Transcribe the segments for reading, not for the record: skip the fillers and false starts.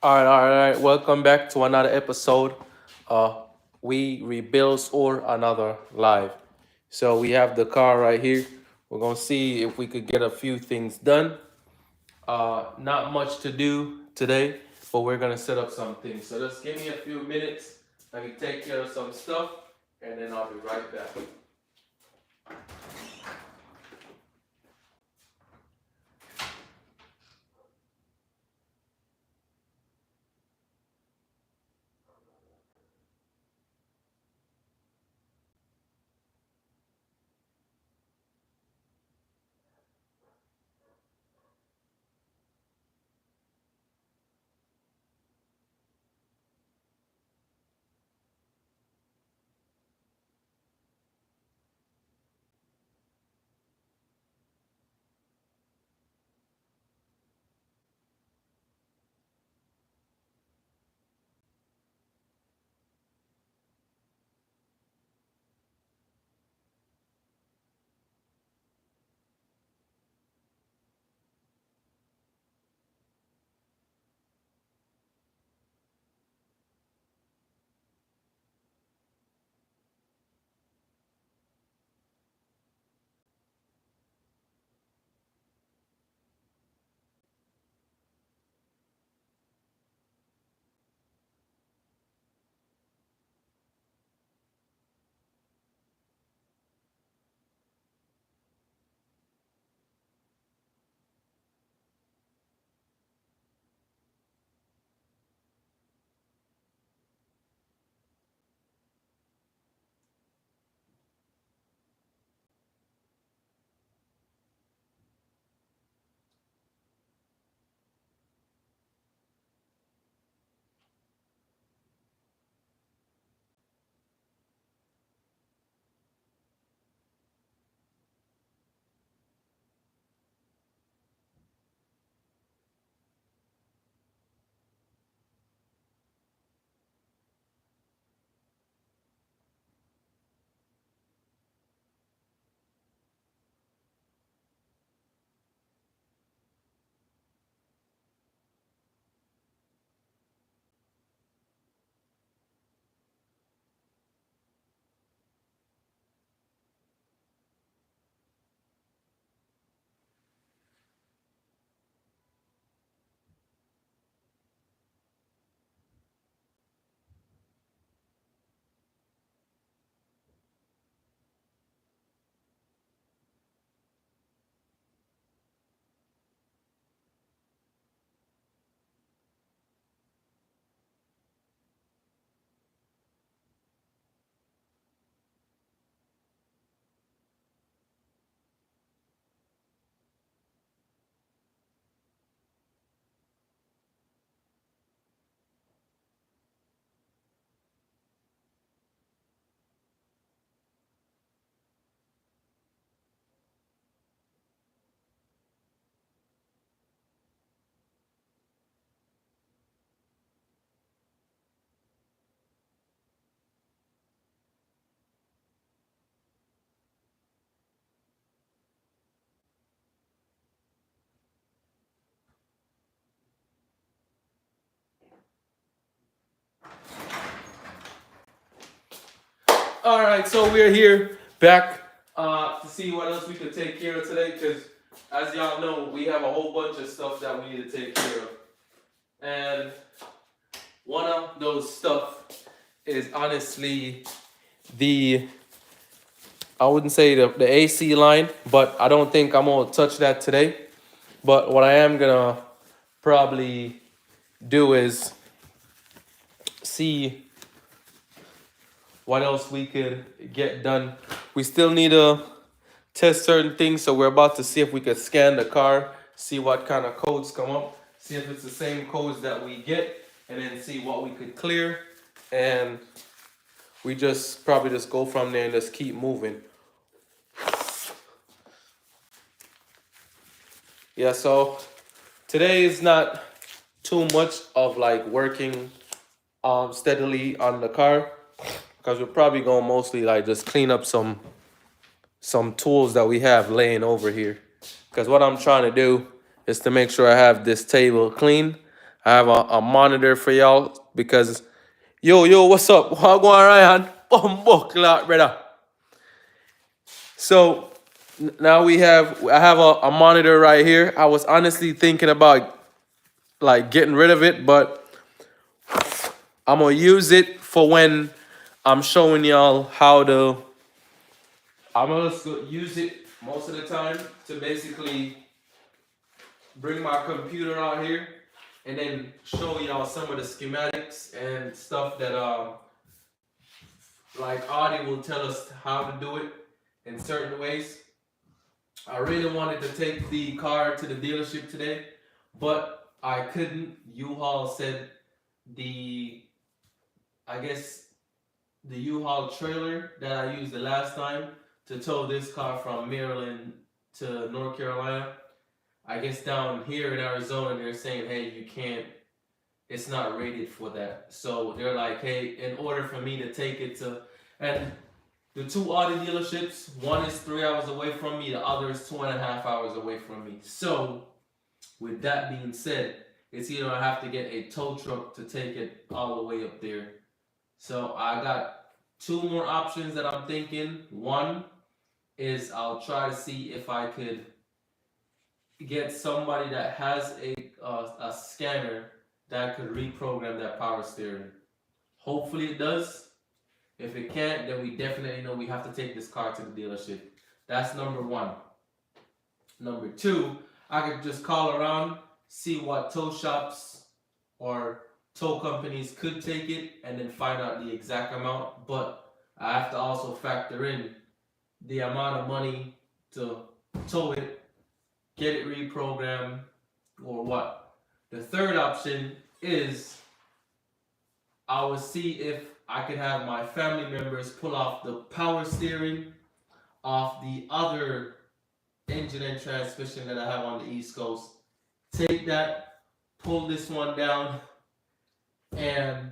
All right. Welcome back to another episode. Uh, we rebuilds or another live. So we have the car right here. We're gonna see if we could get a few things done. Not much to do today, but we're gonna set up some things. So just give me a few minutes. I can take care of some stuff, and then I'll be right back. All right, so we're here back to see what else we could take care of today. Because as y'all know, we have a whole bunch of stuff that we need to take care of, and one of those stuff is honestly the I wouldn't say the AC line, but I don't think I'm gonna touch that today. But what I am gonna probably do is see what else we could get done. We still need to test certain things, so we're about to see if we could scan the car, see what kind of codes come up, see if it's the same codes that we get, and then see what we could clear. And we just probably just go from there and just keep moving. Yeah, so today is not too much of like working steadily on the car because we're probably gonna mostly like just clean up some tools that we have laying over here. Because what I'm trying to do is to make sure I have this table clean. I have a monitor for y'all because yo, what's up? What going on, Ryan? Bumbo clock, brother. So now I have a monitor right here. I was honestly thinking about like getting rid of it, but I'm gonna use it for when I'm showing y'all how to. I'm gonna use it most of the time to basically bring my computer out here and then show y'all some of the schematics and stuff that like Audie will tell us how to do it in certain ways. I really wanted to take the car to the dealership today, but I couldn't. U-Haul said I guess the U-Haul trailer that I used the last time to tow this car from Maryland to North Carolina, I guess down here in Arizona, they're saying, hey, you can't, it's not rated for that. So they're like, hey, in order for me to take it to, and the two Audi dealerships, one is 3 hours away from me, the other is 2.5 hours away from me. So with that being said, it's either I have to get a tow truck to take it all the way up there. So I got two more options that I'm thinking. One is I'll try to see if I could get somebody that has a scanner that could reprogram that power steering. Hopefully it does. If it can't, then we definitely know we have to take this car to the dealership. That's number one. Number two, I could just call around, see what tow shops or tow companies could take it, and then find out the exact amount. But I have to also factor in the amount of money to tow it, get it reprogrammed, or what. The third option is I will see if I could have my family members pull off the power steering off the other engine and transmission that I have on the East Coast. Take that, pull this one down, and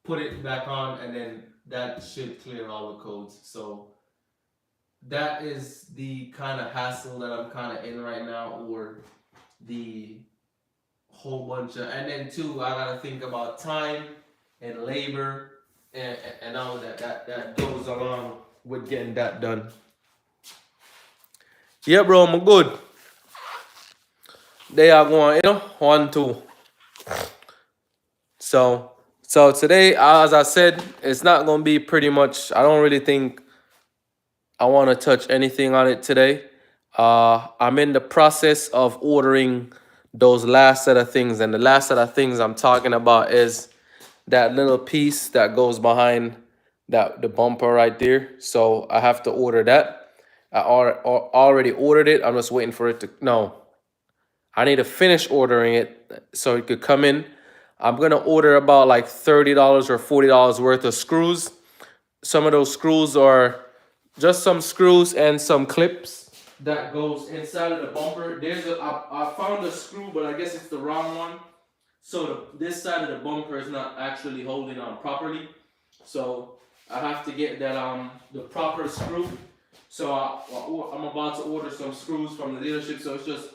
put it back on, and then that should clear all the codes. So that is the kind of hassle that I'm kind of in right now, or the whole bunch of, and then too, I gotta think about time and labor and all of that goes along with getting that done. Yeah, bro, I'm good. They are going, 1, 2. So today, as I said, it's not gonna be pretty much. I don't really think I want to touch anything on it today. I'm in the process of ordering those last set of things, and the last set of things I'm talking about is that little piece that goes behind the bumper right there. So I have to order that. I already ordered it. I'm just waiting for it to, no, I need to finish ordering it so it could come in. I'm gonna order about like $30 or $40 worth of screws. Some of those screws are just some screws and some clips that goes inside of the bumper. I found a screw, but I guess it's the wrong one. So this side of the bumper is not actually holding on properly. So I have to get that the proper screw. So I'm about to order some screws from the dealership. So it's just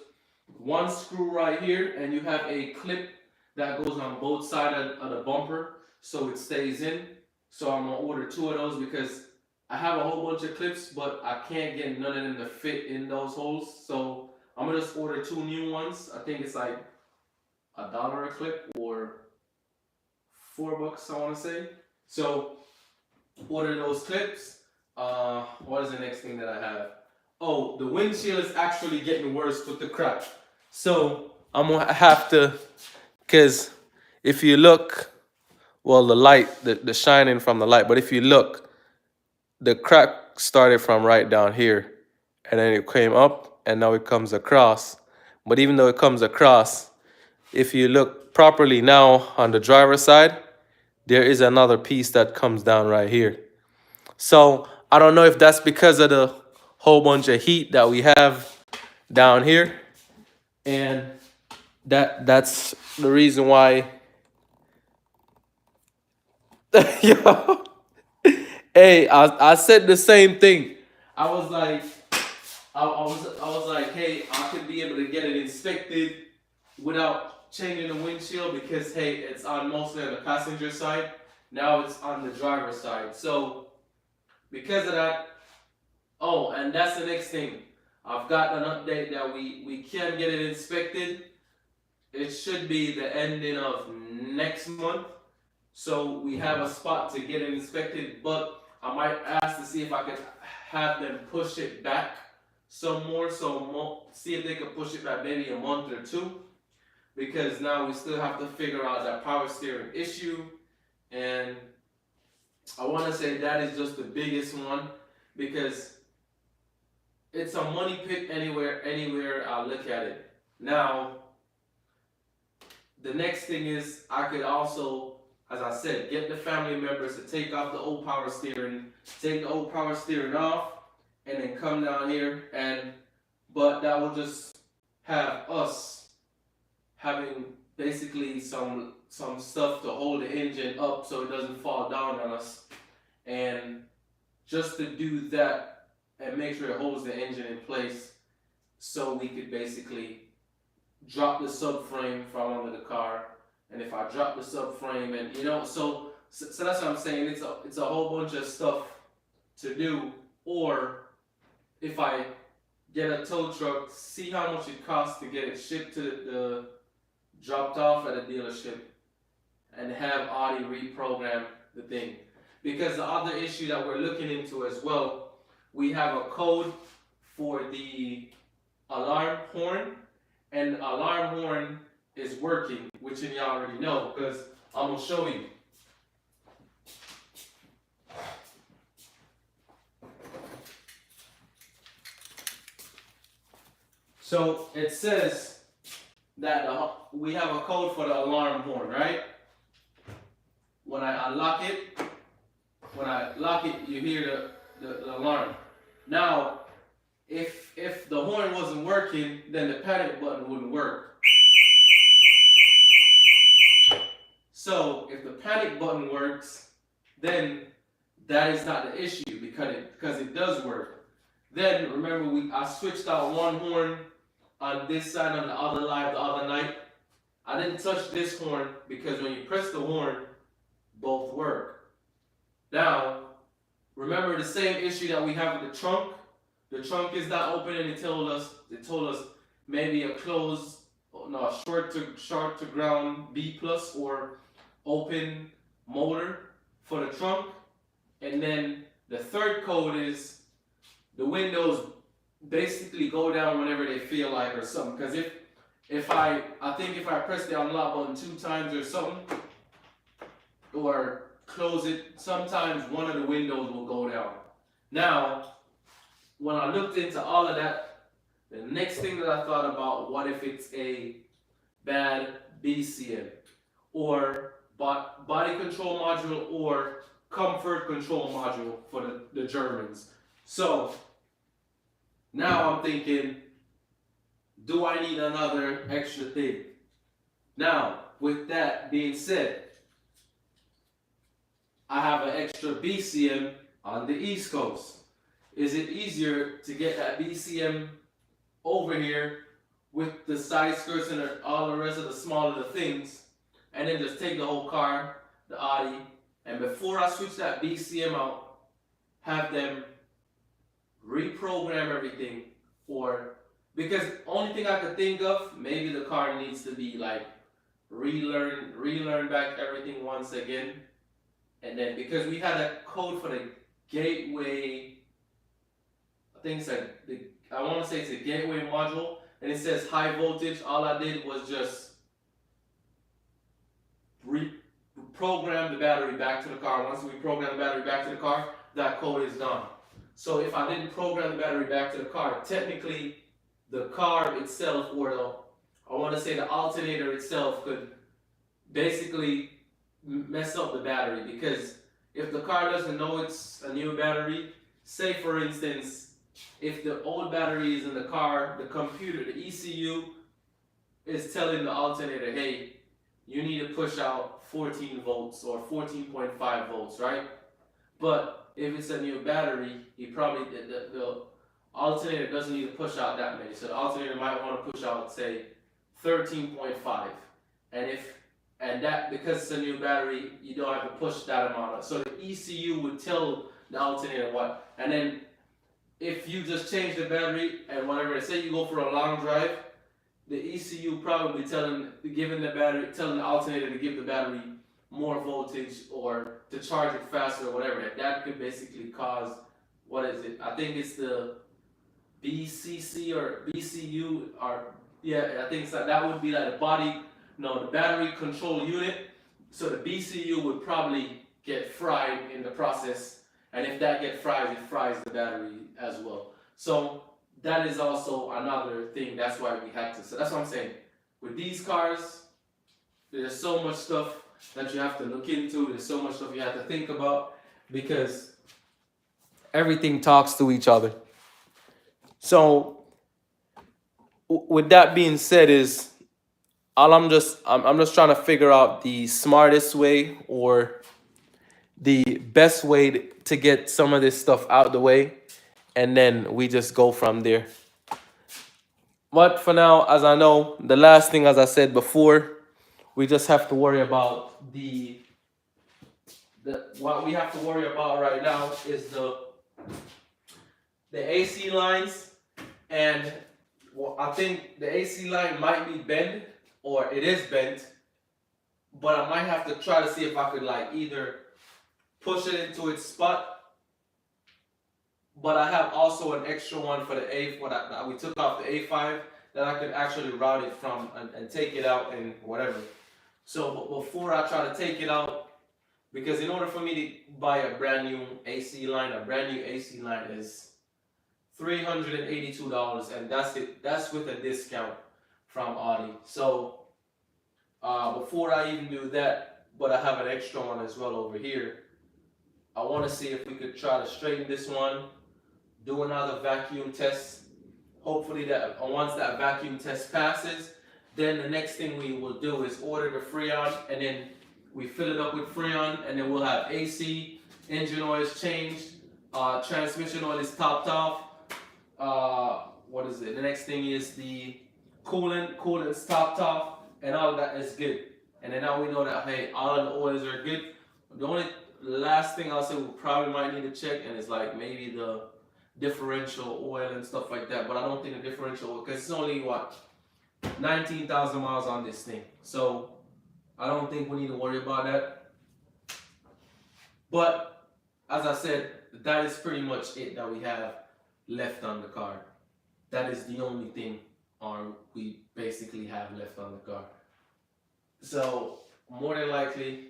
one screw right here, and you have a clip that goes on both sides of the bumper, so it stays in. So I'm gonna order 2 of those because I have a whole bunch of clips, but I can't get none of them to fit in those holes. So I'm gonna just order 2 new ones. I think it's like $1 a clip or $4, I want to say. So order those clips. What is the next thing that I have? Oh, the windshield is actually getting worse with the crack. So I'm gonna have to, because if you look, well, the light, the shining from the light, but if you look, the crack started from right down here, and then it came up, and now it comes across. But even though it comes across, if you look properly now on the driver's side, there is another piece that comes down right here. So I don't know if that's because of the whole bunch of heat that we have down here, and that's the reason why. Yo, hey, I said the same thing. I was like, I was like, hey, I could be able to get it inspected without changing the windshield because hey, it's on mostly on the passenger side. Now it's on the driver's side. So because of that, oh, and that's the next thing. I've got an update that we can get it inspected. It should be the ending of next month. So we have a spot to get it inspected, but I might ask to see if I can have them push it back some more. So see if they can push it back maybe a month or two. Because now we still have to figure out that power steering issue. And I want to say that is just the biggest one because it's a money pit anywhere I look at it. Now, the next thing is I could also, as I said, get the family members to take off the old power steering, take the old power steering off, and then come down here but that will just have us having basically some stuff to hold the engine up so it doesn't fall down on us. And just to do that and make sure it holds the engine in place so we could basically drop the subframe from under the car. And if I drop the subframe and so that's what I'm saying, it's a whole bunch of stuff to do. Or if I get a tow truck, see how much it costs to get it shipped to the dropped off at a dealership and have Audi reprogram the thing. Because the other issue that we're looking into as well, we have a code for the alarm horn, and the alarm horn is working, which you already know because I'm going to show you. So it says that we have a code for the alarm horn, right? When I unlock it, you hear the alarm. Now, if the horn wasn't working, then the panic button wouldn't work. So if the panic button works, then that is not the issue because it does work. Then remember I switched out one horn on this side on the other live the other night. I didn't touch this horn because when you press the horn, both work. Now, remember the same issue that we have with the trunk? The trunk is not open and it told us maybe a short to ground B plus or open motor for the trunk. And then the third code is the windows basically go down whenever they feel like or something. Because if I press the unlock button 2 times or something, or close it, sometimes one of the windows will go down. Now, when I looked into all of that, the next thing that I thought about, what if it's a bad BCM or body control module or comfort control module for the Germans. So now I'm thinking, do I need another extra thing? Now, with that being said, I have an extra BCM on the East Coast. Is it easier to get that BCM over here with the side skirts and all the rest of the smaller things, and then just take the whole car, the Audi, and before I switch that BCM out, have them reprogram everything? Or because only thing I could think of, maybe the car needs to be like relearn back everything once again. And then because we had a code for the gateway, I want to say it's a gateway module, and it says high voltage. All I did was just reprogram the battery back to the car. Once we program the battery back to the car, that code is gone. So if I didn't program the battery back to the car, technically the car itself, or I want to say the alternator itself, could basically mess up the battery. Because if the car doesn't know it's a new battery, say for instance, if the old battery is in the car, the computer, the ECU is telling the alternator, hey, you need to push out 14 volts or 14.5 volts, right? But if it's a new battery, the alternator doesn't need to push out that many. So the alternator might want to push out, say, 13.5. And that, because it's a new battery, you don't have to push that amount. So the ECU would tell the alternator what. And then if you just change the battery and whatever, say you go for a long drive, the ECU probably telling the alternator to give the battery more voltage or to charge it faster or whatever. And that could basically cause, what is it? I think it's the BCC or BCU, or yeah, I think so. That would be like the battery control unit. So the BCU would probably get fried in the process, and if that gets fried, it fries the battery as well. So that is also another thing. That's why we have to. So that's what I'm saying. With these cars, there's so much stuff that you have to look into. There's so much stuff you have to think about because everything talks to each other. So with that being said, I'm just trying to figure out the smartest way or the best way to get some of this stuff out the way, and then we just go from there. But for now, as I know, the last thing, as I said before, we just have to worry about what we have to worry about right now is the AC lines. And I think the AC line might be bent, or it is bent, but I might have to try to see if I could like either push it into its spot. But I have also an extra one for the we took off the A5 that I could actually route it from and take it out and whatever. So but before I try to take it out, because in order for me to buy a brand new AC line is $382, and that's it. That's with a discount from Audi. So before I even do that, but I have an extra one as well over here. I want to see if we could try to straighten this one, do another vacuum test. Hopefully that once that vacuum test passes, then the next thing we will do is order the Freon, and then we fill it up with Freon, and then we'll have AC, engine oil is changed, transmission oil is topped off. What is it? The next thing is the coolant's topped off, and all of that is good. And then now we know that, hey, all of the oils are good. The only last thing I'll say we probably might need to check, and it's like maybe the differential oil and stuff like that. But I don't think the differential oil, because it's only 19,000 miles on this thing. So I don't think we need to worry about that. But as I said, that is pretty much it that we have left on the car. That is the only thing we basically have left on the car. So more than likely,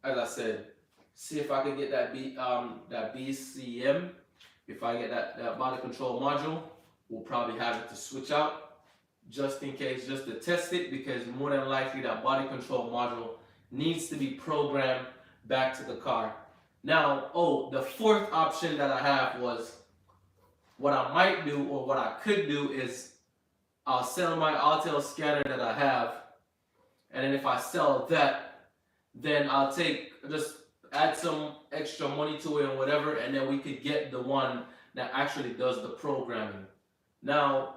as I said, see if I can get that BCM. If I get that body control module, we'll probably have it to switch out just in case, just to test it, because more than likely that body control module needs to be programmed back to the car. Now, the fourth option that I have was, what I might do or what I could do is I'll sell my Autel scanner that I have, and then if I sell that, then I'll just add some extra money to it or whatever, and then we could get the one that actually does the programming. Now,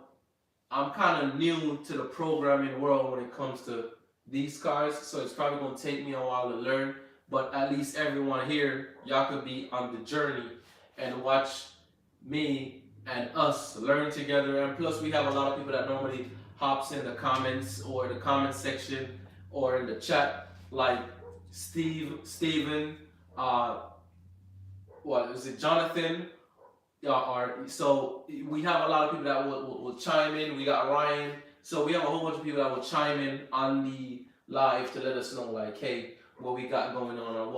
I'm kind of new to the programming world when it comes to these cars, so it's probably going to take me a while to learn, but at least everyone here, y'all could be on the journey and watch me and us learn together. And plus we have a lot of people that normally hops in the comments or the comment section or in the chat, like Steven, Jonathan, so we have a lot of people that will chime in. We got Ryan, so we have a whole bunch of people that will chime in on the live to let us know, like, hey, what we got going on, or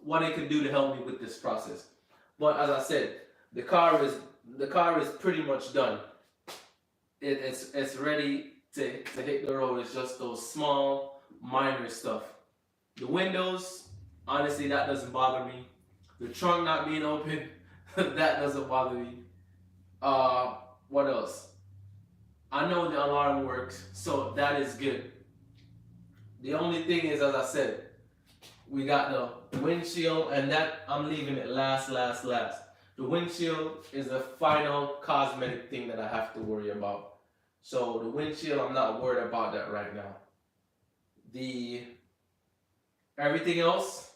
what it could do to help me with this process. But as I said, the car is pretty much done. It's ready to hit the road. It's just those small minor stuff. The windows, honestly, that doesn't bother me. The trunk not being open, that doesn't bother me. What else? I know the alarm works, so that is good. The only thing is, as I said, we got the windshield, and that I'm leaving it last. The windshield is the final cosmetic thing that I have to worry about. So the windshield, I'm not worried about that right now. the everything else,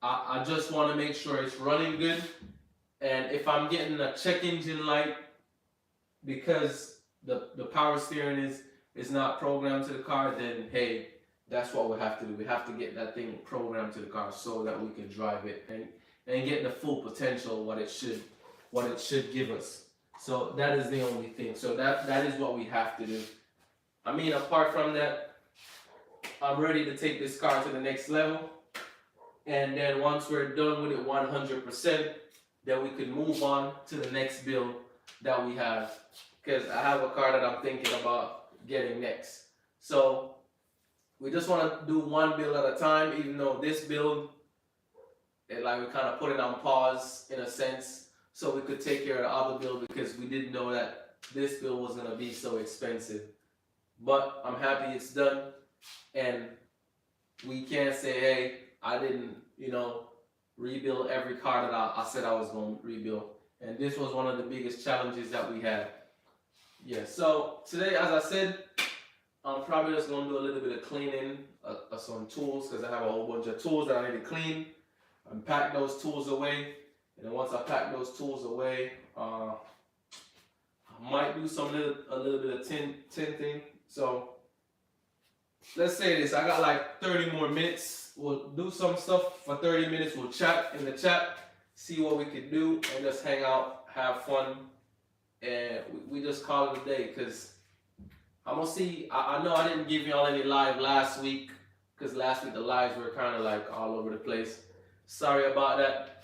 I just want to make sure it's running good. And if I'm getting a check engine light because the power steering is not programmed to the car, then hey, that's what we have to do. We have to get that thing programmed to the car so that we can drive it and get the full potential of what it should give us. So that is the only thing. So that is what we have to do. I mean, apart from that, I'm ready to take this car to the next level. And then once we're done with it 100%, then we can move on to the next build that we have. Because I have a car that I'm thinking about getting next. So we just want to do one build at a time, even though this build, we kind of put it on pause in a sense, so we could take care of the other build because we didn't know that this build was going to be so expensive. But I'm happy it's done, and we can't say, hey, I didn't, rebuild every car that I said I was going to rebuild. And this was one of the biggest challenges that we had. Yeah, so today, as I said, I'm probably just going to do a little bit of cleaning of some tools because I have a whole bunch of tools that I need to clean and pack those tools away. And then once I pack those tools away, I might do a little bit of tinting. So let's say this, I got like 30 more minutes. We'll do some stuff for 30 minutes. We'll chat in the chat, see what we can do, and just hang out, have fun, and we just call it a day. Because I'm going to see, I know I didn't give y'all any live last week, because last week the lives were kind of like all over the place. Sorry about that.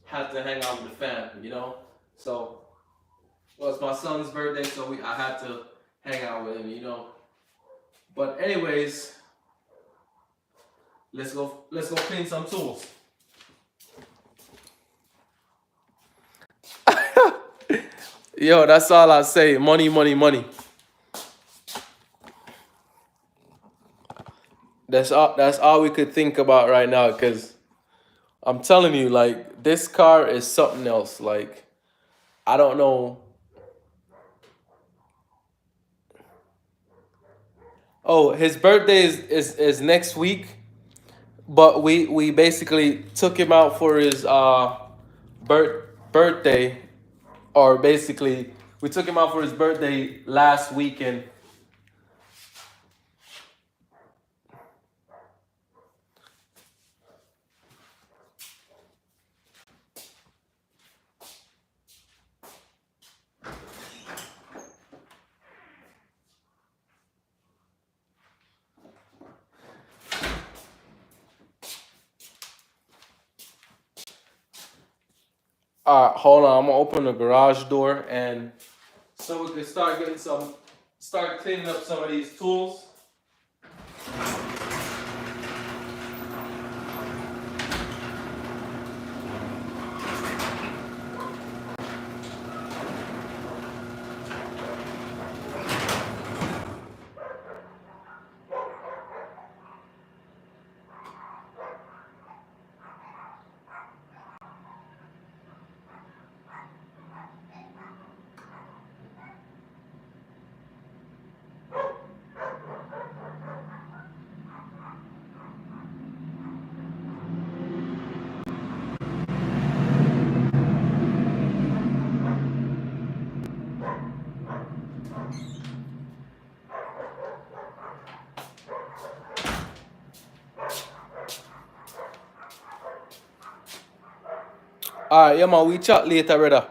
Had to hang out with the fam, So, well, it's my son's birthday, so I had to hang out with him, But anyways, let's go clean some tools. Yo, that's all I say. Money, money, money. That's all we could think about right now, because I'm telling you, like, this car is something else. Like, I don't know. Oh, his birthday is next week, but we basically took him out for his birthday, or basically we took him out for his birthday last weekend. All right, hold on. I'm gonna open the garage door, and so we can start cleaning up some of these tools. All right, yeah, man. We chat later, brother.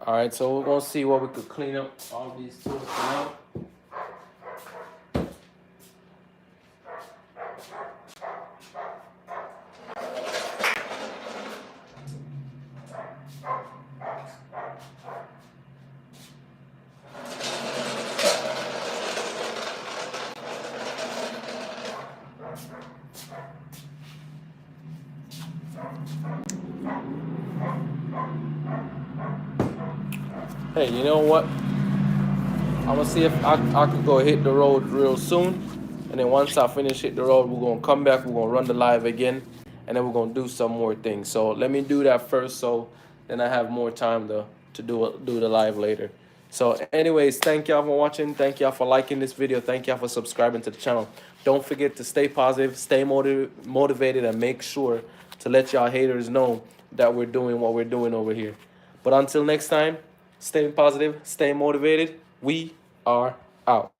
All right, so we're gonna see what we could clean up all these tools for now. Hey, you know what? I'm gonna see if I could go hit the road real soon, and then once I finish hit the road, we're gonna come back. We're gonna run the live again, and then we're gonna do some more things. So let me do that first, so then I have more time to do the live later. So, anyways, thank y'all for watching. Thank y'all for liking this video. Thank y'all for subscribing to the channel. Don't forget to stay positive, stay motivated, and make sure to let y'all haters know that we're doing what we're doing over here. But until next time, stay positive, stay motivated. We are out.